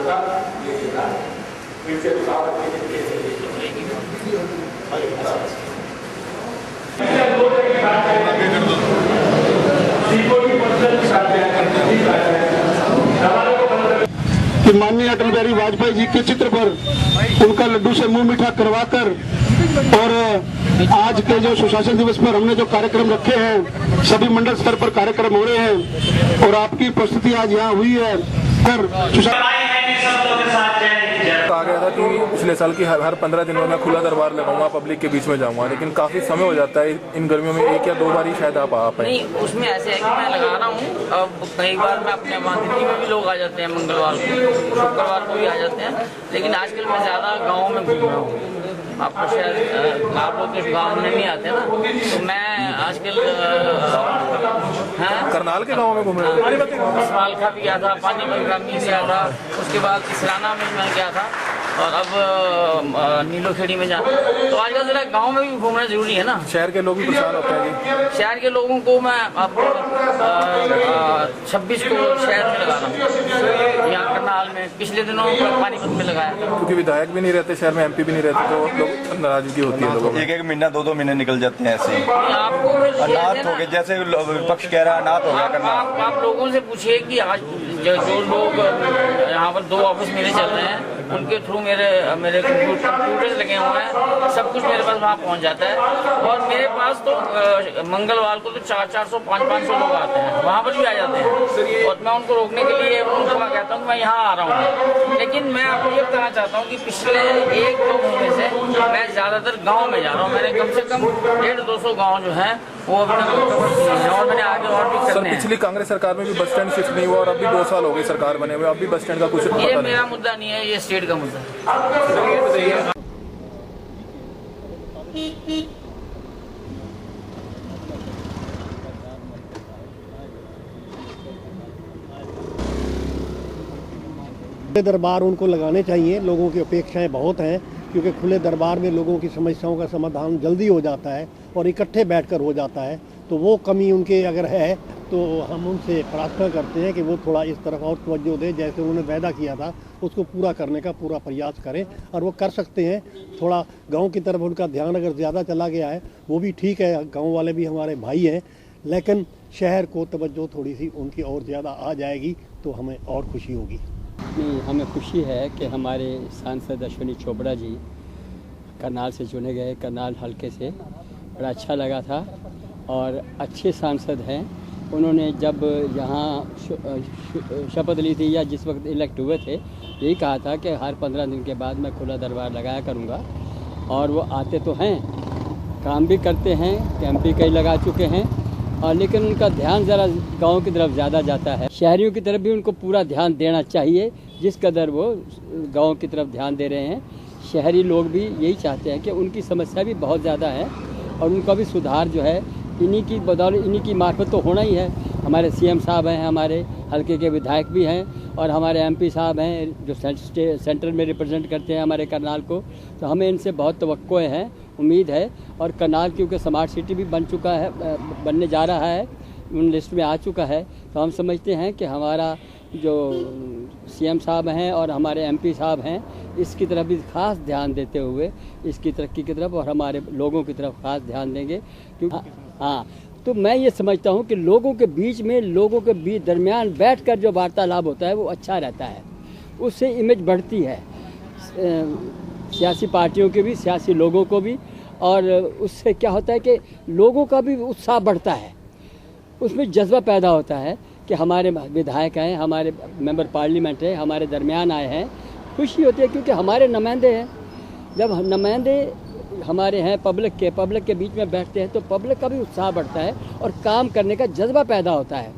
कि माननीय अटल बिहारी वाजपेयी जी के चित्र पर उनका लड्डू से मुंह मीठा करवाकर और आज के जो सुशासन दिवस पर हमने जो कार्यक्रम रखे हैं, सभी मंडल स्तर पर कार्यक्रम हो रहे हैं और आपकी उपस्थिति आज यहाँ हुई है। कहा गया था कि पिछले साल की हर 15 दिनों में खुला दरबार लगाऊंगा, पब्लिक के बीच में जाऊंगा, लेकिन काफी समय हो जाता है इन गर्मियों में, 1 या 2 बार ही शायद आप आ पाए। नहीं, उसमें ऐसे है कि मैं लगा रहा हूँ। अब कई बार मैं अपने वहाँ दिल्ली में भी लोग आ जाते हैं, मंगलवार को, शुक्रवार को भी आ जाते हैं, लेकिन आजकल मैं ज़्यादा गाँव में घूम रहा हूँ। आपको शायद आप लोग के गाँव में नहीं आते ना, तो मैं आजकल करनाल के गाँव में घूम रहे हैं। मालखा भी गया था, पानीपत ग्रामीण से गया था, उसके बाद इसराना में मैं गया था और अब नीलोखेड़ी में जाना। तो आजकल जरा गांव में भी घूमना जरूरी है ना। शहर के लोग भी परेशान होते हैं। शहर के लोगों को मैं अब 26 को शहर में लगा रहा हूँ, यहाँ करनाल में। पिछले दिनों पानीपत में लगाया था, क्योंकि विधायक भी नहीं रहते शहर में, MP भी नहीं रहते, तो लोग नाराजगी होती है लोगों में। 1 महीना 2 महीने निकल जाते हैं ऐसे। आपको अनाथ हो गए, जैसे विपक्ष कह रहा है अनाथ हो गया करना। आप लोगों से पूछिए कि आज जो लोग यहाँ पर 2 ऑफिस मेरे चल रहे हैं, उनके थ्रू मेरे कंप्यूटर लगे हुए हैं, सब कुछ मेरे पास वहाँ पहुँच जाता है। और मेरे पास तो मंगलवार को तो 400-400, 500 लोग आते हैं, वहाँ पर भी आ जाते हैं। और मैं उनको रोकने के लिए उनको मैं कहता हूँ मैं यहाँ आ रहा हूँ, लेकिन मैं आपको ये बताना चाहता हूँ कि पिछले 1-2 महीने से मैं ज़्यादातर गाँव में जा रहा हूँ। मैंने कम से कम 150-200 गाँव जो है वो अभी तक कवर किए हैं और मैंने आगे और भी करने हैं। पिछली कांग्रेस सरकार में भी बस स्टैंड शिफ्ट नहीं हुआ और अभी 2 साल हो गए सरकार बने हुए, अभी बस स्टैंड का कुछ ये मेरा मुद्दा नहीं है, ये स्टेट का मुद्दा है। दरबार उनको लगाने चाहिए, लोगों की अपेक्षाएं बहुत हैं, क्योंकि खुले दरबार में लोगों की समस्याओं का समाधान जल्दी हो जाता है और इकट्ठे बैठकर हो जाता है। तो वो कमी उनके अगर है तो हम उनसे प्रार्थना करते हैं कि वो थोड़ा इस तरफ और तवज्जो दें, जैसे उन्होंने वायदा किया था उसको पूरा करने का पूरा प्रयास करें, और वो कर सकते हैं। थोड़ा गांव की तरफ उनका ध्यान अगर ज़्यादा चला गया है वो भी ठीक है, गांव वाले भी हमारे भाई हैं, लेकिन शहर को तवज्जो थोड़ी सी उनकी और ज़्यादा आ जाएगी तो हमें और खुशी होगी। नहीं, हमें खुशी है कि हमारे सांसद अश्विनी चोपड़ा जी करनाल से चुने गए, करनाल हल्के से। बड़ा अच्छा लगा था और अच्छे सांसद हैं। उन्होंने जब यहाँ शपथ ली थी या जिस वक्त इलेक्ट हुए थे, यही कहा था कि हर 15 दिन के बाद मैं खुला दरबार लगाया करूँगा। और वो आते तो हैं, काम भी करते हैं, कैंप भी कई लगा चुके हैं, और लेकिन उनका ध्यान ज़रा गांव की तरफ ज़्यादा जाता है। शहरियों की तरफ भी उनको पूरा ध्यान देना चाहिए, जिस कदर वो गांव की तरफ ध्यान दे रहे हैं। शहरी लोग भी यही चाहते हैं कि उनकी समस्या भी बहुत ज़्यादा है और उनका भी सुधार जो है इन्हीं की बदौलत, इन्हीं की मार्फत तो होना ही है। हमारे CM साहब हैं, हमारे हल्के के विधायक भी हैं, और हमारे MP साहब हैं जो सेंट्रल में रिप्रेजेंट करते हैं हमारे करनाल को। तो हमें इनसे बहुत तवक्कुएं हैं, उम्मीद है। और करनाल क्योंकि स्मार्ट सिटी भी बन चुका है, बनने जा रहा है, उन लिस्ट में आ चुका है, तो हम समझते हैं कि हमारा जो CM साहब हैं और हमारे MP साहब हैं, इसकी तरफ भी ख़ास ध्यान देते हुए इसकी तरक्की की तरफ और हमारे लोगों की तरफ ख़ास ध्यान देंगे। क्योंकि हाँ, तो मैं ये समझता हूँ कि लोगों के बीच में, लोगों के बीच दरमियान बैठकर जो वार्तालाप होता है वो अच्छा रहता है, उससे इमेज बढ़ती है सियासी पार्टियों के भी, सियासी लोगों को भी, और उससे क्या होता है कि लोगों का भी उत्साह बढ़ता है, उसमें जज्बा पैदा होता है कि हमारे विधायक हैं, हमारे मेंबर पार्लियामेंट हैं, हमारे दरमियान आए हैं। खुशी होती है क्योंकि हमारे नुमाइंदे हैं। जब नुमाइंदे हमारे हैं पब्लिक के बीच में बैठते हैं तो पब्लिक का भी उत्साह बढ़ता है और काम करने का जज्बा पैदा होता है।